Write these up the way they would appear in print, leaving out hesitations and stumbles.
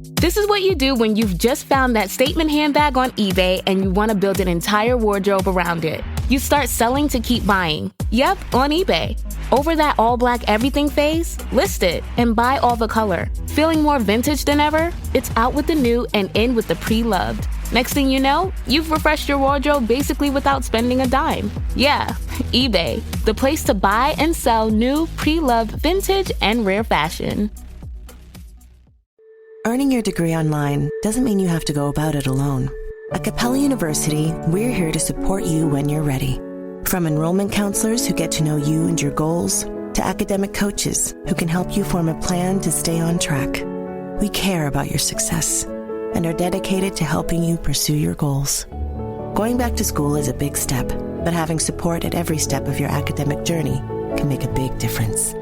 This is what you do when you've just found that statement handbag on eBay and you want to build an entire wardrobe around it. You start selling to keep buying. Yep, on eBay. Over that all-black everything phase? List it and buy all the color. Feeling more vintage than ever? It's out with the new and in with the pre-loved. Next thing you know, you've refreshed your wardrobe basically without spending a dime. Yeah, eBay, the place to buy and sell new, pre-loved, vintage, and rare fashion. Earning your degree online doesn't mean you have to go about it alone. At Capella University, we're here to support you when you're ready. From enrollment counselors who get to know you and your goals, to academic coaches who can help you form a plan to stay on track. We care about your success and are dedicated to helping you pursue your goals. Going back to school is a big step, but having support at every step of your academic journey can make a big difference.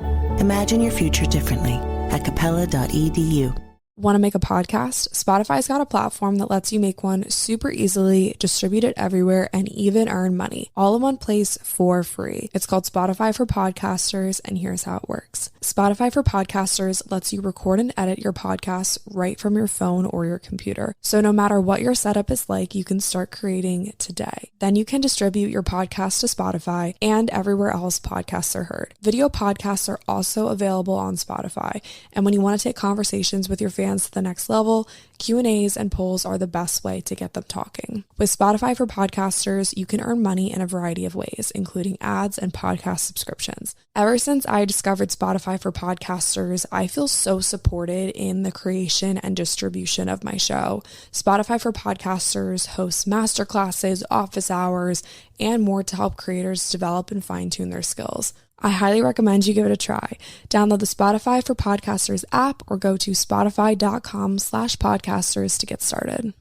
Imagine your future differently at capella.edu. Want to make a podcast? Spotify's got a platform that lets you make one super easily, distribute it everywhere, and even earn money, all in one place for free. It's called Spotify for Podcasters, and here's how it works. Spotify for Podcasters lets you record and edit your podcasts right from your phone or your computer. So no matter what your setup is like, you can start creating today. Then you can distribute your podcast to Spotify and everywhere else podcasts are heard. Video podcasts are also available on Spotify, and when you want to take conversations with your fans to the next level, Q&As and polls are the best way to get them talking. With Spotify for Podcasters, you can earn money in a variety of ways, including ads and podcast subscriptions. Ever since I discovered Spotify for Podcasters, I feel so supported in the creation and distribution of my show. Spotify for Podcasters hosts masterclasses, office hours, and more to help creators develop and fine-tune their skills. I highly recommend you give it a try. Download the Spotify for Podcasters app or go to spotify.com/podcasters to get started.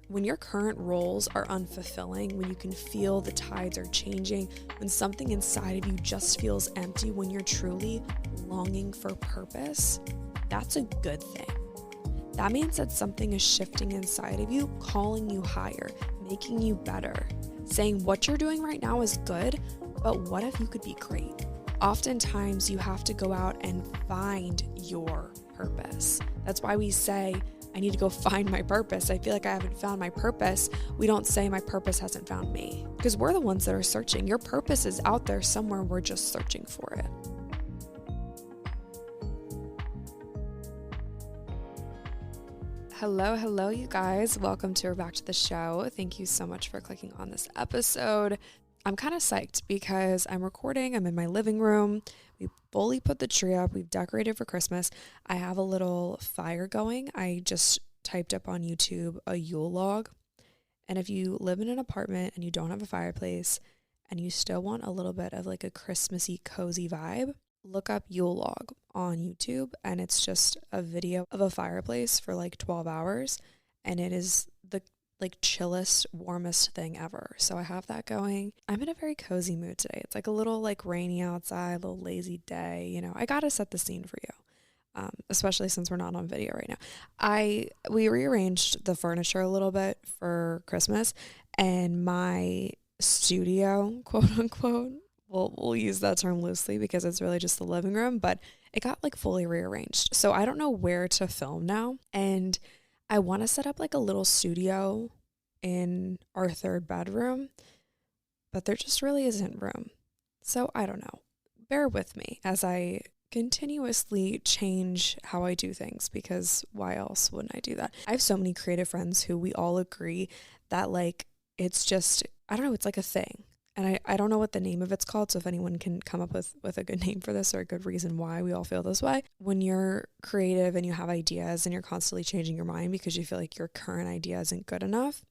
When your current roles are unfulfilling, when you can feel the tides are changing, when something inside of you just feels empty, when you're truly longing for purpose, that's a good thing. That means that something is shifting inside of you, calling you higher, making you better, saying what you're doing right now is good, but what if you could be great? Oftentimes you have to go out and find your purpose. That's why we say, I need to go find my purpose. I feel like I haven't found my purpose. We don't say my purpose hasn't found me, because we're the ones that are searching. Your purpose is out there somewhere. We're just searching for it. Hello, you guys. Welcome to or back to the show. Thank you so much for clicking on this episode. I'm kind of psyched because I'm recording. I'm in my living room. We fully put the tree up. We've decorated for Christmas. I have a little fire going. I just typed up on YouTube a Yule log. And if you live in an apartment and you don't have a fireplace and you still want a little bit of like a Christmassy, cozy vibe, look up Yule log on YouTube. And it's just a video of a fireplace for like 12 hours. And it is the chillest, warmest thing ever. So I have that going. I'm in a very cozy mood today. It's like a little like rainy outside, a little lazy day. You know, I got to set the scene for you. Especially since we're not on video right now. We rearranged the furniture a little bit for Christmas, and my studio, quote unquote, we'll use that term loosely because it's really just the living room, but it got like fully rearranged. So I don't know where to film now, and I want to set up like a little studio in our third bedroom, but there just really isn't room. So I don't know. Bear with me as I continuously change how I do things, because why else wouldn't I do that? I have so many creative friends who we all agree that like it's just, I don't know, it's like a thing. And I don't know what the name of it's called, so if anyone can come up with a good name for this or a good reason why we all feel this way. When you're creative and you have ideas and you're constantly changing your mind because you feel like your current idea isn't good enough,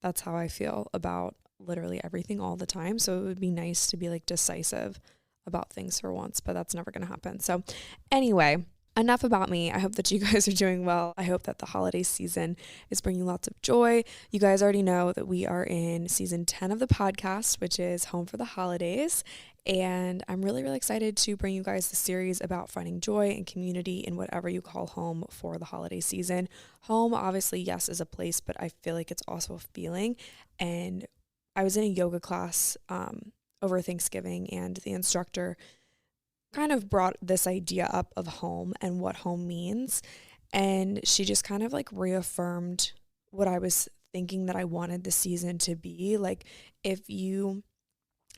that's how I feel about literally everything all the time. So it would be nice to be like decisive about things for once, but that's never going to happen. So anyway, enough about me. I hope that you guys are doing well. I hope that the holiday season is bringing lots of joy. You guys already know that we are in season 10 of the podcast, which is Home for the Holidays. And I'm really, really excited to bring you guys the series about finding joy and community in whatever you call home for the holiday season. Home, obviously, yes, is a place, but I feel like it's also a feeling. And I was in a yoga class over Thanksgiving, and the instructor kind of brought this idea up of home and what home means. And she just kind of like reaffirmed what I was thinking that I wanted the season to be. Like, if you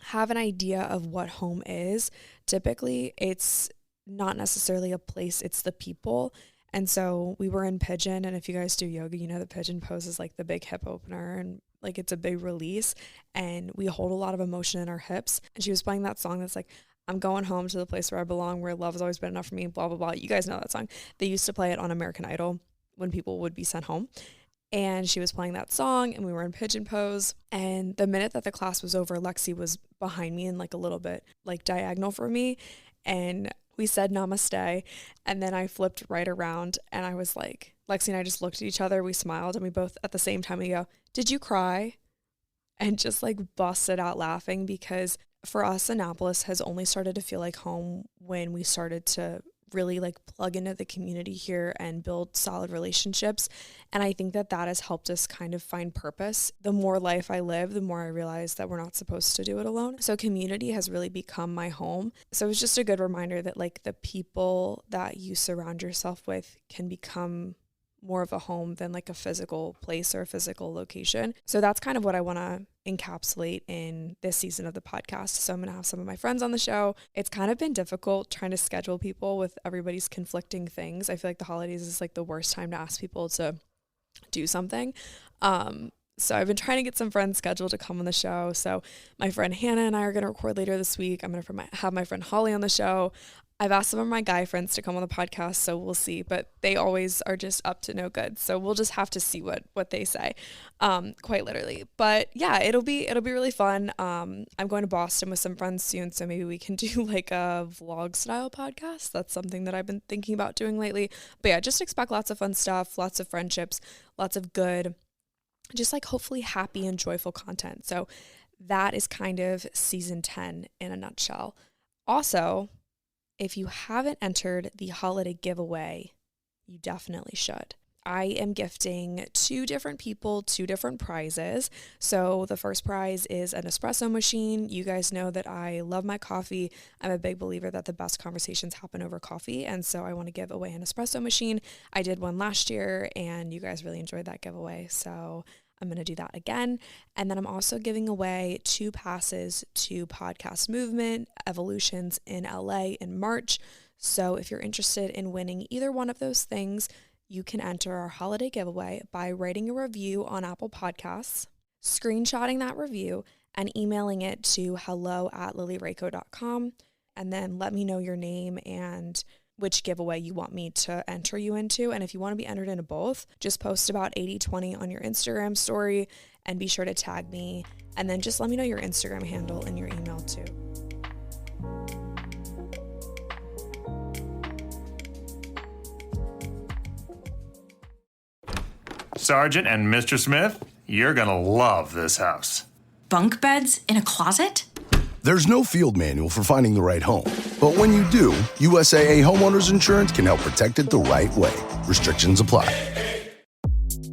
have an idea of what home is, typically it's not necessarily a place, it's the people. And so we were in Pigeon, and if you guys do yoga, you know the Pigeon pose is like the big hip opener, and like it's a big release, and we hold a lot of emotion in our hips. And she was playing that song that's like, I'm going home to the place where I belong, where love has always been enough for me, blah, blah, blah. You guys know that song. They used to play it on American Idol when people would be sent home. And she was playing that song, and we were in Pigeon pose. And the minute that the class was over, Lexi was behind me and like a little bit like diagonal from me. And we said namaste. And then I flipped right around, and I was like, Lexi and I just looked at each other. We smiled, and we both at the same time, we go, did you cry? And just like busted out laughing, because for us, Annapolis has only started to feel like home when we started to really like plug into the community here and build solid relationships. And I think that that has helped us kind of find purpose. The more life I live, the more I realize that we're not supposed to do it alone. So community has really become my home. So it's just a good reminder that like the people that you surround yourself with can become more of a home than like a physical place or a physical location. So that's kind of what I want to encapsulate in this season of the podcast. So I'm going to have some of my friends on the show. It's kind of been difficult trying to schedule people with everybody's conflicting things. I feel like the holidays is like the worst time to ask people to do something. So I've been trying to get some friends scheduled to come on the show. So my friend Hannah and I are going to record later this week. I'm going to have my friend Holly on the show. I've asked some of my guy friends to come on the podcast, so we'll see, but they always are just up to no good. So we'll just have to see what they say, quite literally. But yeah, it'll be really fun. I'm going to Boston with some friends soon, so maybe we can do like a vlog style podcast. That's something that I've been thinking about doing lately. But yeah, just expect lots of fun stuff, lots of friendships, lots of good, just like hopefully happy and joyful content. So that is kind of season 10 in a nutshell. Also, if you haven't entered the holiday giveaway, you definitely should. I am gifting 2 different people 2 different prizes. So the first prize is an espresso machine. You guys know that I love my coffee. I'm a big believer that the best conversations happen over coffee. And so I want to give away an espresso machine. I did one last year, and you guys really enjoyed that giveaway. So I'm going to do that again. And then I'm also giving away 2 passes to Podcast Movement Evolutions in LA in March. So if you're interested in winning either one of those things, you can enter our holiday giveaway by writing a review on Apple Podcasts, screenshotting that review, and emailing it to hello@lilyrayco.com. And then let me know your name and which giveaway you want me to enter you into. And if you want to be entered into both, just post about 80/20 on your Instagram story and be sure to tag me. And then just let me know your Instagram handle and your email too. Sergeant and Mr. Smith, you're gonna love this house. Bunk beds in a closet? There's no field manual for finding the right home. But when you do, USAA Homeowners Insurance can help protect it the right way. Restrictions apply.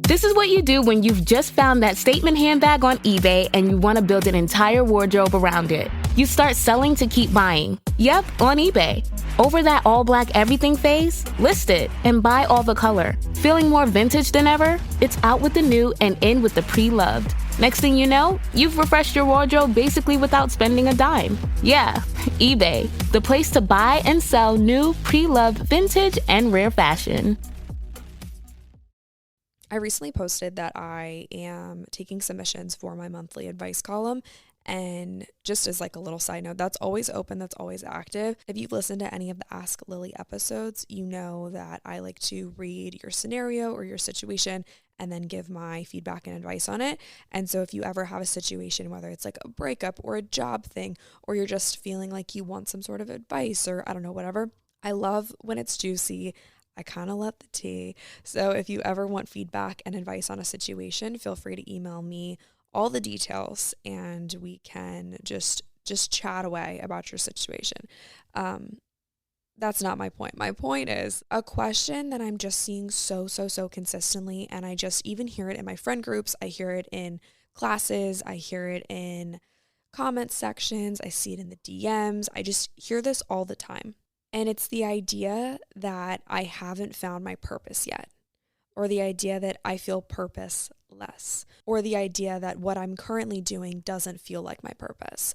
This is what you do when you've just found that statement handbag on eBay and you want to build an entire wardrobe around it. You start selling to keep buying. Yep, on eBay. Over that all-black everything phase? List it and buy all the color. Feeling more vintage than ever? It's out with the new and in with the pre-loved. Next thing you know, you've refreshed your wardrobe basically without spending a dime. Yeah, eBay, the place to buy and sell new, pre-loved, vintage, and rare fashion. I recently posted that I am taking submissions for my monthly advice column. And just as like a little side note, that's always open, that's always active. If you've listened to any of the Ask Lily episodes, you know that I like to read your scenario or your situation and then give my feedback and advice on it. And so if you ever have a situation, whether it's like a breakup or a job thing, or you're just feeling like you want some sort of advice or I don't know, whatever, I love when it's juicy. I kind of let the tea. So if you ever want feedback and advice on a situation, feel free to email me all the details and we can just chat away about your situation. That's not my point. My point is a question that I'm just seeing so consistently, and I just even hear it in my friend groups. I hear it in classes. I hear it in comment sections. I see it in the DMs. I just hear this all the time. And it's the idea that I haven't found my purpose yet, or the idea that I feel purposeless, or the idea that what I'm currently doing doesn't feel like my purpose.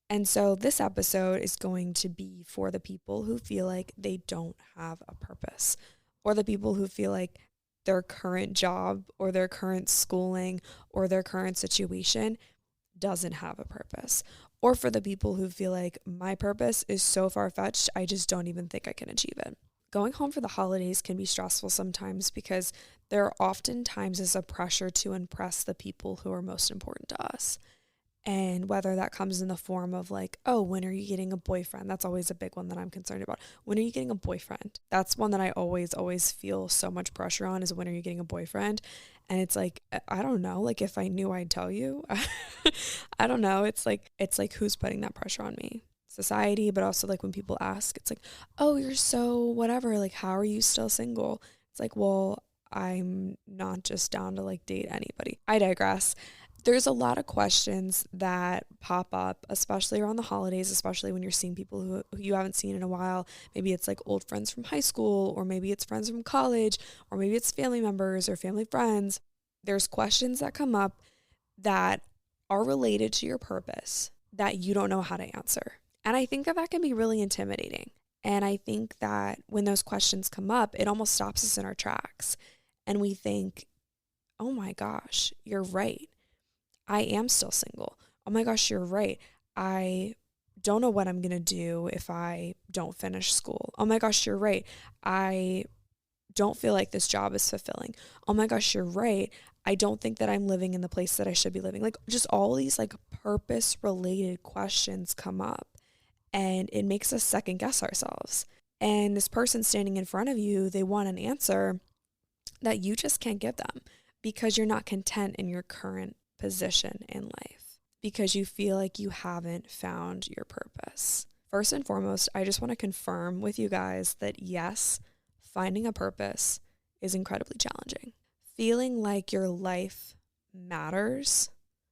And so this episode is going to be for the people who feel like they don't have a purpose, or the people who feel like their current job or their current schooling or their current situation doesn't have a purpose, or for the people who feel like my purpose is so far-fetched, I just don't even think I can achieve it. Going home for the holidays can be stressful sometimes because there oftentimes is a pressure to impress the people who are most important to us. And whether that comes in the form of like, oh, when are you getting a boyfriend? That's always a big one that I'm concerned about. When are you getting a boyfriend? That's one that I always feel so much pressure on, is when are you getting a boyfriend? And it's like, I don't know. Like, if I knew, I'd tell you. I don't know. It's like who's putting that pressure on me? Society, but also like when people ask, it's like, oh, you're so whatever. Like, how are you still single? It's like, well, I'm not just down to like date anybody. I digress. There's a lot of questions that pop up, especially around the holidays, especially when you're seeing people who you haven't seen in a while. Maybe it's like old friends from high school, or maybe it's friends from college, or maybe it's family members or family friends. There's questions that come up that are related to your purpose that you don't know how to answer. And I think that that can be really intimidating. And I think that when those questions come up, it almost stops us in our tracks. And we think, oh my gosh, you're right. I am still single. Oh my gosh, you're right. I don't know what I'm going to do if I don't finish school. Oh my gosh, you're right. I don't feel like this job is fulfilling. Oh my gosh, you're right. I don't think that I'm living in the place that I should be living. Like, just all these like purpose related questions come up, and it makes us second guess ourselves. And this person standing in front of you, they want an answer that you just can't give them because you're not content in your current position in life, because you feel like you haven't found your purpose. First and foremost, I just want to confirm with you guys that yes, finding a purpose is incredibly challenging. Feeling like your life matters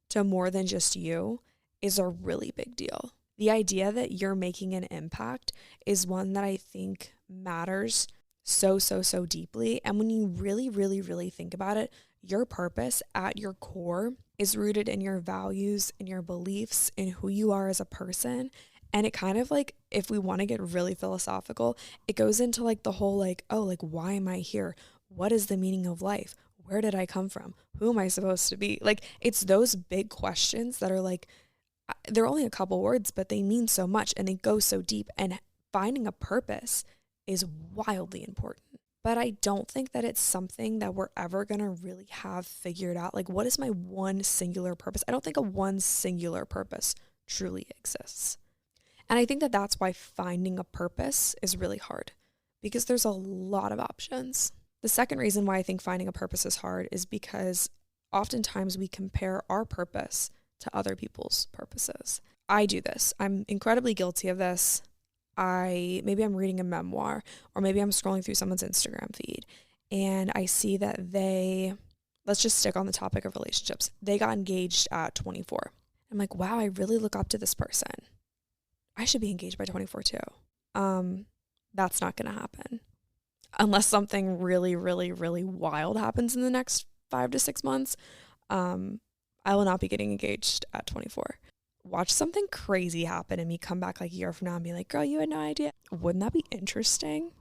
to more than just you is a really big deal. The idea that you're making an impact is one that I think matters so deeply. And when you really think about it, your purpose at your core is rooted in your values, in your beliefs, in who you are as a person. And it kind of like, if we want to get really philosophical, it goes into like the whole like, oh, like, why am I here? What is the meaning of life? Where did I come from? Who am I supposed to be? Like, it's those big questions that are like, they're only a couple words, but they mean so much and they go so deep. And finding a purpose is wildly important. But I don't think that it's something that we're ever going to really have figured out. Like, what is my one singular purpose? I don't think a one singular purpose truly exists. And I think that that's why finding a purpose is really hard, because there's a lot of options. The second reason why I think finding a purpose is hard is because oftentimes we compare our purpose to other people's purposes. I do this. I'm incredibly guilty of this. Maybe I'm reading a memoir, or maybe I'm scrolling through someone's Instagram feed and I see that let's just stick on the topic of relationships. They got engaged at 24. I'm like, wow, I really look up to this person. I should be engaged by 24 too. That's not going to happen unless something really wild happens in the next 5 to 6 months. I will not be getting engaged at 24. Watch something crazy happen and me come back like a year from now and be like, girl, you had no idea. Wouldn't that be interesting?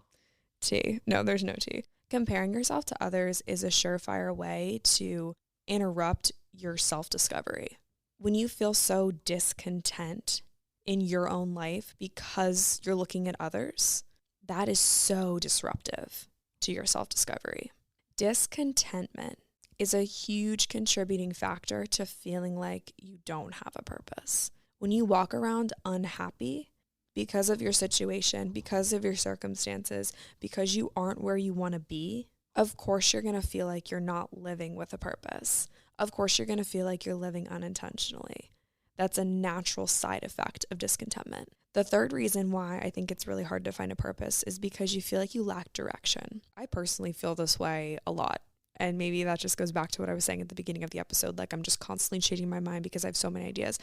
T. No, there's no T. Comparing yourself to others is a surefire way to interrupt your self-discovery. When you feel so discontent in your own life because you're looking at others, that is so disruptive to your self-discovery. Discontentment is a huge contributing factor to feeling like you don't have a purpose. When you walk around unhappy because of your situation, because of your circumstances, because you aren't where you want to be, of course you're going to feel like you're not living with a purpose. Of course you're going to feel like you're living unintentionally. That's a natural side effect of discontentment. The third reason why I think it's really hard to find a purpose is because you feel like you lack direction. I personally feel this way a lot. And maybe that just goes back to what I was saying at the beginning of the episode. Like, I'm just constantly changing my mind because I have so many ideas.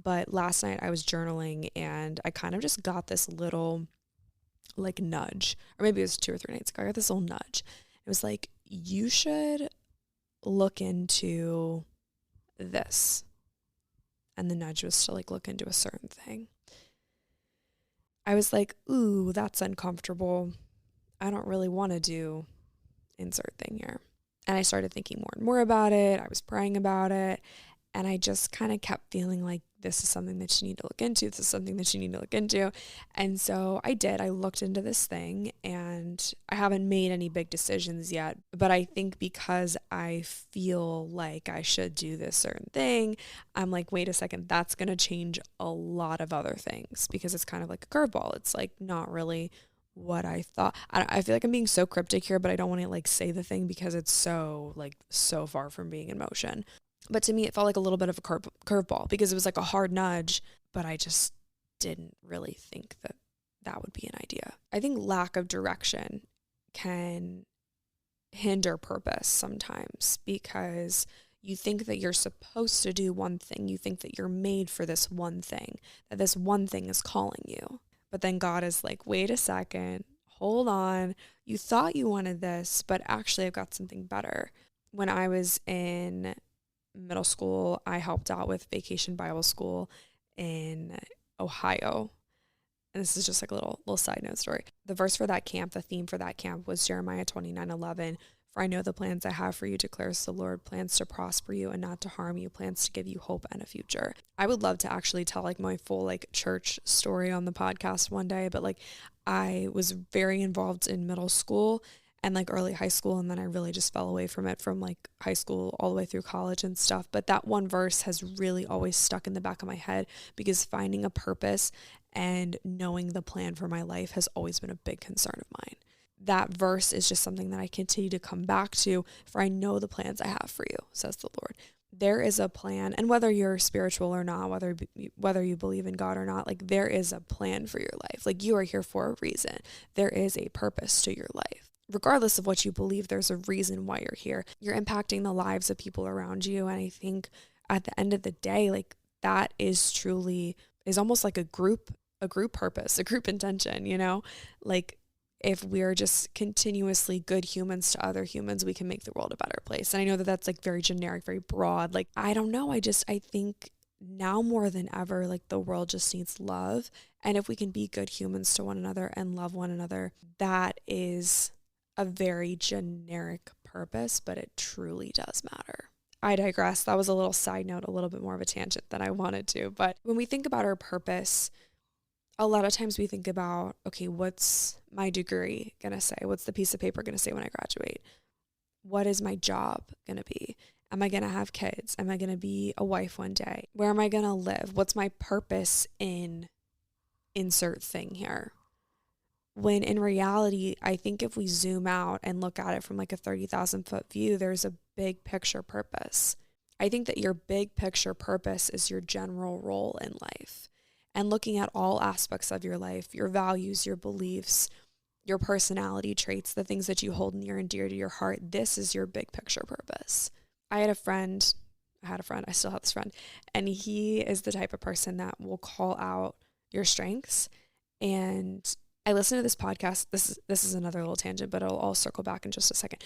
But last night I was journaling and I kind of just got this little like nudge, or maybe it was 2 or 3 nights ago. I got this little nudge. It was like, you should look into this. And the nudge was to like look into a certain thing. I was like, ooh, that's uncomfortable. I don't really want to do insert thing here. And I started thinking more and more about it. I was praying about it. And I just kind of kept feeling like this is something that you need to look into. This is something that you need to look into. And so I did. I looked into this thing, and I haven't made any big decisions yet. But I think because I feel like I should do this certain thing, I'm like, wait a second, that's going to change a lot of other things, because it's kind of like a curveball. It's like not really what I thought. I feel like I'm being so cryptic here, but I don't want to like say the thing because it's so far from being in motion. But to me, it felt like a little bit of a curveball, because it was like a hard nudge, but I just didn't really think that that would be an idea. I think lack of direction can hinder purpose sometimes, because you think that you're supposed to do one thing. You think that you're made for this one thing, that this one thing is calling you. But then God is like, wait a second, hold on. You thought you wanted this, but actually I've got something better. When I was in middle school, I helped out with Vacation Bible School in Ohio. And this is just like a little side note story. The verse for that camp, the theme for that camp was Jeremiah 29:11. For I know the plans I have for you, declares the Lord, plans to prosper you and not to harm you, plans to give you hope and a future. I would love to actually tell like my full like church story on the podcast one day, but like I was very involved in middle school and like early high school, and then I really just fell away from it from like high school all the way through college and stuff. But that one verse has really always stuck in the back of my head, because finding a purpose and knowing the plan for my life has always been a big concern of mine. That verse is just something that I continue to come back to. For I know the plans I have for you, says the Lord. There is a plan, and whether you're spiritual or not, whether you believe in God or not, like there is a plan for your life. Like you are here for a reason. There is a purpose to your life. Regardless of what you believe, there's a reason why you're here. You're impacting the lives of people around you. And I think at the end of the day, like that is almost like a group purpose, a group intention, you know, like if we're just continuously good humans to other humans, we can make the world a better place. And I know that that's like very generic, very broad. Like, I don't know. I think now more than ever, like the world just needs love. And if we can be good humans to one another and love one another, that is a very generic purpose, but it truly does matter. I digress. That was a little side note, a little bit more of a tangent than I wanted to. But when we think about our purpose, a lot of times we think about, okay, what's my degree going to say? What's the piece of paper going to say when I graduate? What is my job going to be? Am I going to have kids? Am I going to be a wife one day? Where am I going to live? What's my purpose in insert thing here? When in reality, I think if we zoom out and look at it from like a 30,000 foot view, there's a big picture purpose. I think that your big picture purpose is your general role in life, and looking at all aspects of your life, your values, your beliefs, your personality traits, the things that you hold near and dear to your heart. This is your big picture purpose. I still have this friend, and he is the type of person that will call out your strengths. And I listened to this podcast. This is another little tangent, but I'll circle back in just a second.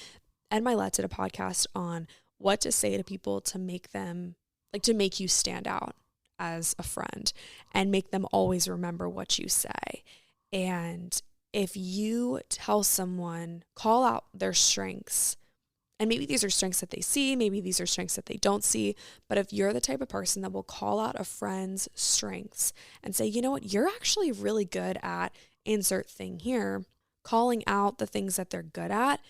Ed Milet did a podcast on what to say to people to make you stand out as a friend and make them always remember what you say. And if you tell someone, call out their strengths, and maybe these are strengths that they see, maybe these are strengths that they don't see, but if you're the type of person that will call out a friend's strengths and say, you know what, you're actually really good at insert thing here, calling out the things that they're good at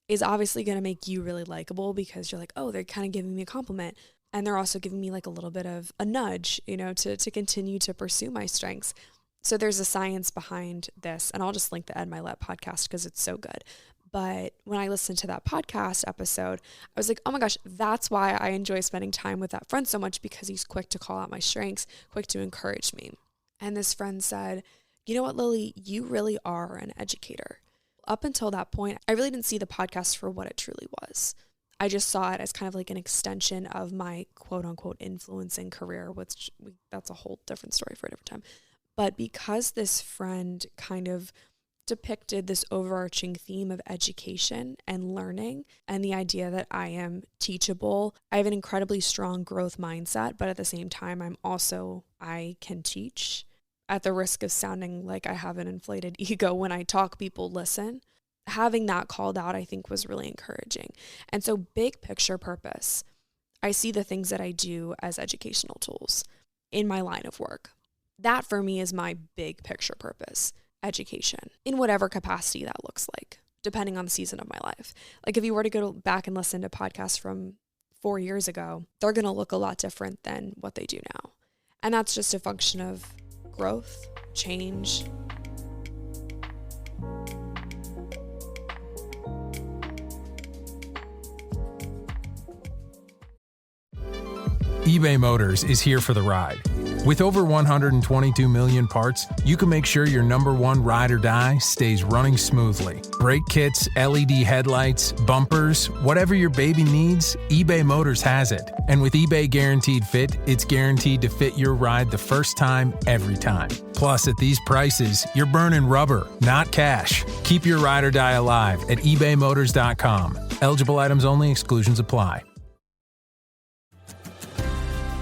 is obviously going to make you really likable, because you're like, oh, they're kind of giving me a compliment. And they're also giving me like a little bit of a nudge, you know, to continue to pursue my strengths. So there's a science behind this. And I'll just link the Ed Milet podcast because it's so good. But when I listened to that podcast episode, I was like, oh my gosh, that's why I enjoy spending time with that friend so much, because he's quick to call out my strengths, quick to encourage me. And this friend said, you know what, Lily, you really are an educator. Up until that point, I really didn't see the podcast for what it truly was. I just saw it as kind of like an extension of my quote unquote influencing career, which that's a whole different story for a different time. But because this friend kind of depicted this overarching theme of education and learning and the idea that I am teachable. I have an incredibly strong growth mindset, but at the same time, I can teach. At the risk of sounding like I have an inflated ego, when I talk, people listen. Having that called out, I think, was really encouraging. And so big picture purpose, I see the things that I do as educational tools in my line of work. That for me is my big picture purpose, education, in whatever capacity that looks like, depending on the season of my life. Like if you were to go back and listen to podcasts from 4 years ago, they're going to look a lot different than what they do now. And that's just a function of growth, change. eBay Motors is here for the ride. With over 122 million parts, you can make sure your number one ride or die stays running smoothly. Brake kits, LED headlights, bumpers, whatever your baby needs, eBay Motors has it. And with eBay Guaranteed Fit, it's guaranteed to fit your ride the first time, every time. Plus, at these prices, you're burning rubber, not cash. Keep your ride or die alive at ebaymotors.com. Eligible items only, exclusions apply.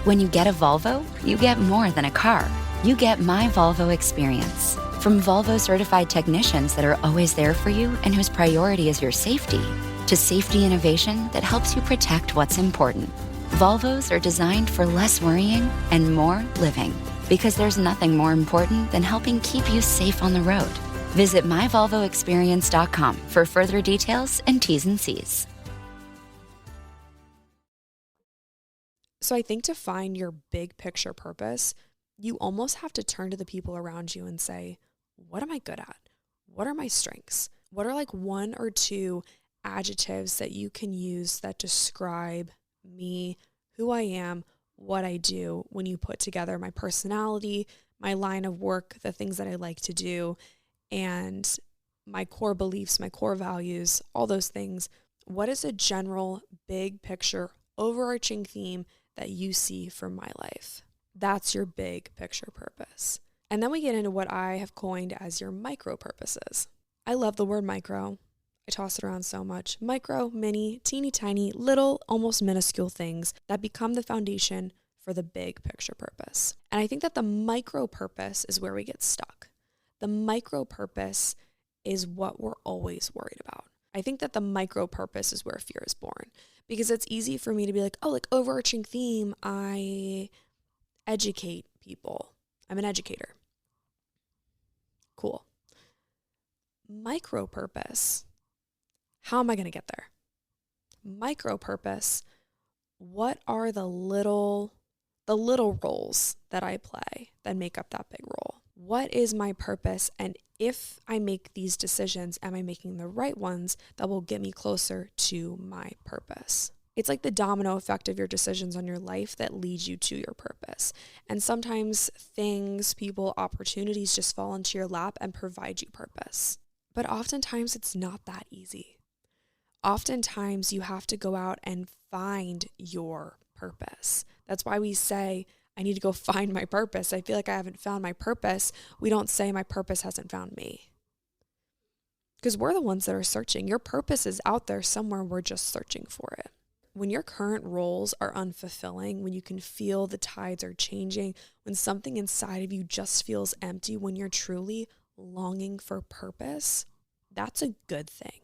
When you get a Volvo, you get more than a car. You get My Volvo Experience. From Volvo certified technicians that are always there for you and whose priority is your safety, to safety innovation that helps you protect what's important. Volvos are designed for less worrying and more living, because there's nothing more important than helping keep you safe on the road. Visit myvolvoexperience.com for further details and T's and C's. So I think to find your big picture purpose, you almost have to turn to the people around you and say, what am I good at? What are my strengths? What are like 1 or 2 adjectives that you can use that describe me, who I am, what I do, when you put together my personality, my line of work, the things that I like to do, and my core beliefs, my core values, all those things. What is a general big picture, overarching theme that you see from my life? That's your big picture purpose. And then we get into what I have coined as your micro purposes. I love the word micro. I toss it around so much. Micro, mini, teeny tiny, little, almost minuscule things that become the foundation for the big picture purpose. And I think that the micro purpose is where we get stuck. The micro purpose is what we're always worried about. I think that the micro purpose is where fear is born, because it's easy for me to be like, oh, like overarching theme, I educate people. I'm an educator. Cool. Micro purpose. How am I going to get there? Micro purpose. What are the little roles that I play that make up that big role? What is my purpose? And if I make these decisions, am I making the right ones that will get me closer to my purpose? It's like the domino effect of your decisions on your life that leads you to your purpose. And sometimes things, people, opportunities just fall into your lap and provide you purpose. But oftentimes it's not that easy. Oftentimes you have to go out and find your purpose. That's why we say, I need to go find my purpose. I feel like I haven't found my purpose. We don't say my purpose hasn't found me. Because we're the ones that are searching. Your purpose is out there somewhere. We're just searching for it. When your current roles are unfulfilling, when you can feel the tides are changing, when something inside of you just feels empty, when you're truly longing for purpose, that's a good thing.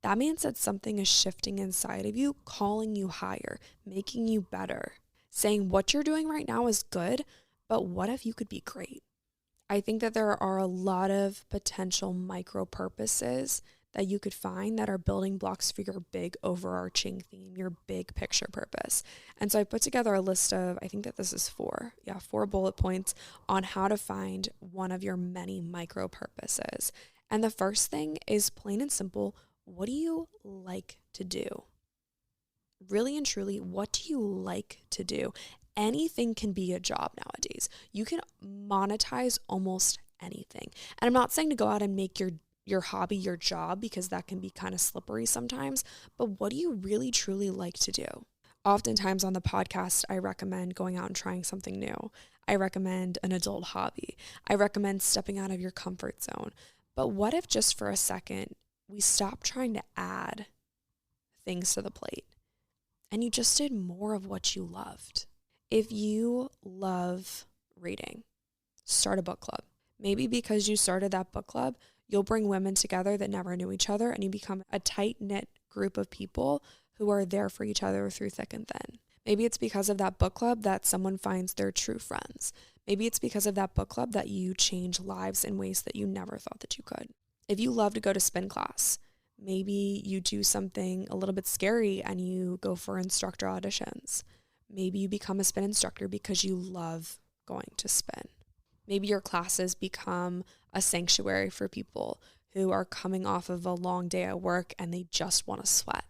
That means that something is shifting inside of you, calling you higher, making you better. Saying what you're doing right now is good, but what if you could be great? I think that there are a lot of potential micro purposes that you could find that are building blocks for your big overarching theme, your big picture purpose. And so I put together a list of, I think that this is 4 bullet points on how to find one of your many micro purposes. And the first thing is plain and simple, what do you like to do? Really and truly, what do you like to do? Anything can be a job nowadays. You can monetize almost anything. And I'm not saying to go out and make your hobby your job, because that can be kind of slippery sometimes. But what do you really truly like to do? Oftentimes on the podcast, I recommend going out and trying something new. I recommend an adult hobby. I recommend stepping out of your comfort zone. But what if just for a second, we stopped trying to add things to the plate and you just did more of what you loved? If you love reading, start a book club. Maybe because you started that book club, you'll bring women together that never knew each other and you become a tight-knit group of people who are there for each other through thick and thin. Maybe it's because of that book club that someone finds their true friends. Maybe it's because of that book club that you change lives in ways that you never thought that you could. If you love to go to spin class, maybe you do something a little bit scary and you go for instructor auditions. Maybe you become a spin instructor because you love going to spin. Maybe your classes become a sanctuary for people who are coming off of a long day at work and they just want to sweat.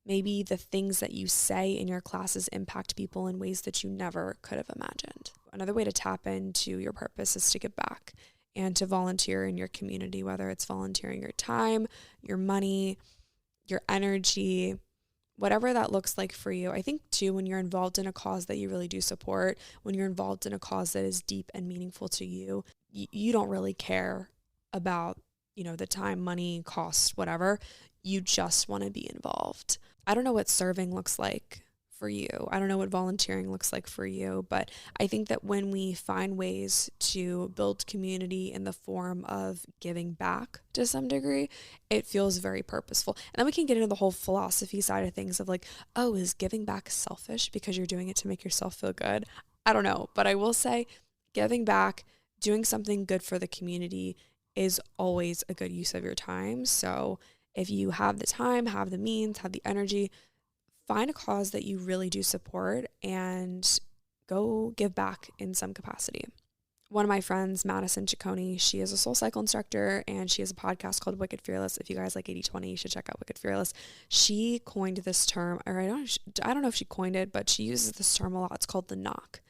Maybe the things that you say in your classes impact people in ways that you never could have imagined. Another way to tap into your purpose is to give back and to volunteer in your community, whether it's volunteering your time, your money, your energy, whatever that looks like for you. I think too, when you're involved in a cause that you really do support, when you're involved in a cause that is deep and meaningful to you, you don't really care about, the time, money, cost, whatever. You just want to be involved. I don't know what serving looks like for you. I don't know what volunteering looks like for you, but I think that when we find ways to build community in the form of giving back to some degree, it feels very purposeful. And then we can get into the whole philosophy side of things of like, oh, is giving back selfish because you're doing it to make yourself feel good? I don't know, but I will say giving back, doing something good for the community is always a good use of your time. So if you have the time, have the means, have the energy, find a cause that you really do support and go give back in some capacity. One of my friends, Madison Ciccone, she is a SoulCycle instructor and she has a podcast called Wicked Fearless. If you guys like 80/20, you should check out Wicked Fearless. She coined this term, or I don't know if she coined it, but she uses this term a lot. It's called the knock.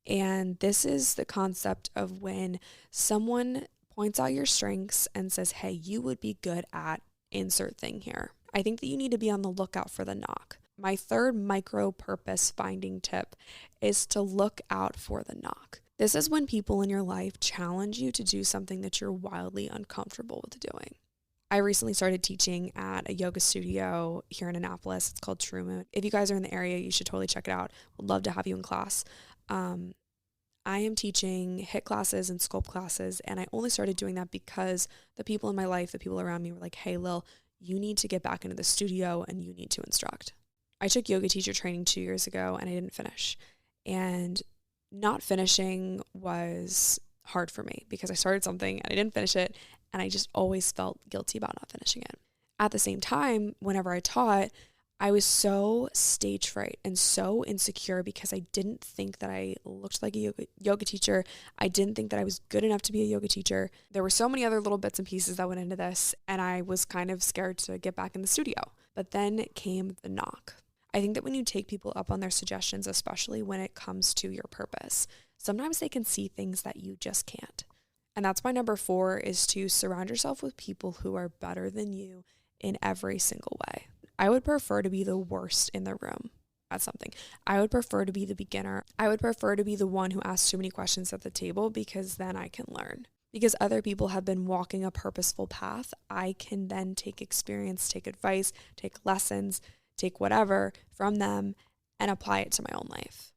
And this is the concept of when someone points out your strengths and says, hey, you would be good at insert thing here. I think that you need to be on the lookout for the knock. My third micro purpose finding tip is to look out for the knock. This is when people in your life challenge you to do something that you're wildly uncomfortable with doing. I recently started teaching at a yoga studio here in Annapolis. It's called True Moon. If you guys are in the area, you should totally check it out. Would love to have you in class. I am teaching HIIT classes and sculpt classes, and I only started doing that because the people in my life, the people around me were like, hey, Lil, you need to get back into the studio and you need to instruct. I took yoga teacher training 2 years ago and I didn't finish. And not finishing was hard for me because I started something and I didn't finish it, and I just always felt guilty about not finishing it. At the same time, whenever I taught, I was so stage fright and so insecure because I didn't think that I looked like a yoga teacher. I didn't think that I was good enough to be a yoga teacher. There were so many other little bits and pieces that went into this, and I was kind of scared to get back in the studio. But then came the knock. I think that when you take people up on their suggestions, especially when it comes to your purpose, sometimes they can see things that you just can't. And that's why number 4 is to surround yourself with people who are better than you in every single way. I would prefer to be the worst in the room at something. I would prefer to be the beginner. I would prefer to be the one who asks too many questions at the table because then I can learn. Because other people have been walking a purposeful path, I can then take experience, take advice, take lessons, take whatever from them and apply it to my own life.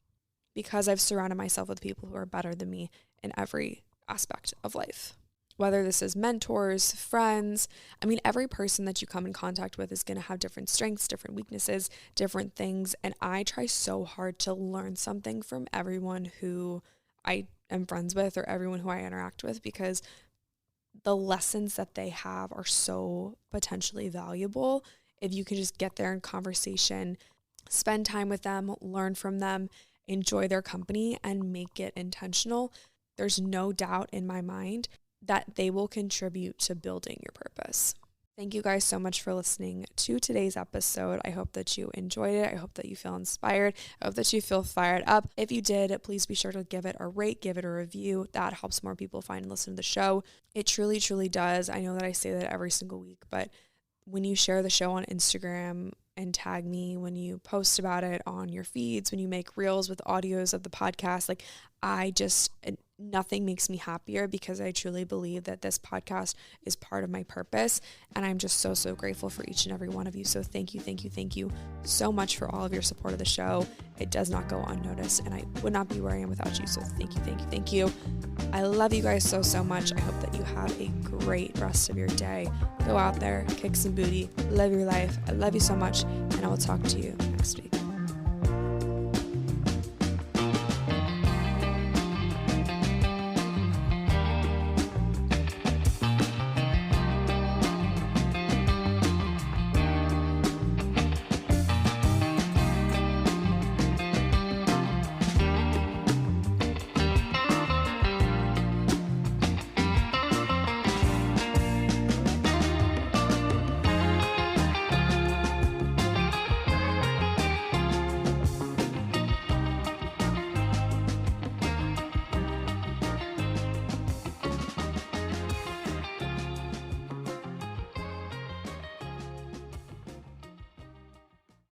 Because I've surrounded myself with people who are better than me in every aspect of life. Whether this is mentors, friends, every person that you come in contact with is going to have different strengths, different weaknesses, different things. And I try so hard to learn something from everyone who I am friends with or everyone who I interact with, because the lessons that they have are so potentially valuable. If you can just get there in conversation, spend time with them, learn from them, enjoy their company, and make it intentional, there's no doubt in my mind that they will contribute to building your purpose. Thank you guys so much for listening to today's episode. I hope that you enjoyed it. I hope that you feel inspired. I hope that you feel fired up. If you did, please be sure to give it a rate, give it a review. That helps more people find and listen to the show. It truly, truly does. I know that I say that every single week, but when you share the show on Instagram and tag me, when you post about it on your feeds, when you make reels with audios of the podcast, nothing makes me happier, because I truly believe that this podcast is part of my purpose. And I'm just so, so grateful for each and every one of you. So thank you so much for all of your support of the show. It does not go unnoticed, and I would not be where I am without you. So thank you. I love you guys so, so much. I hope that you have a great rest of your day. Go out there, kick some booty, live your life. I love you so much, and I will talk to you next week.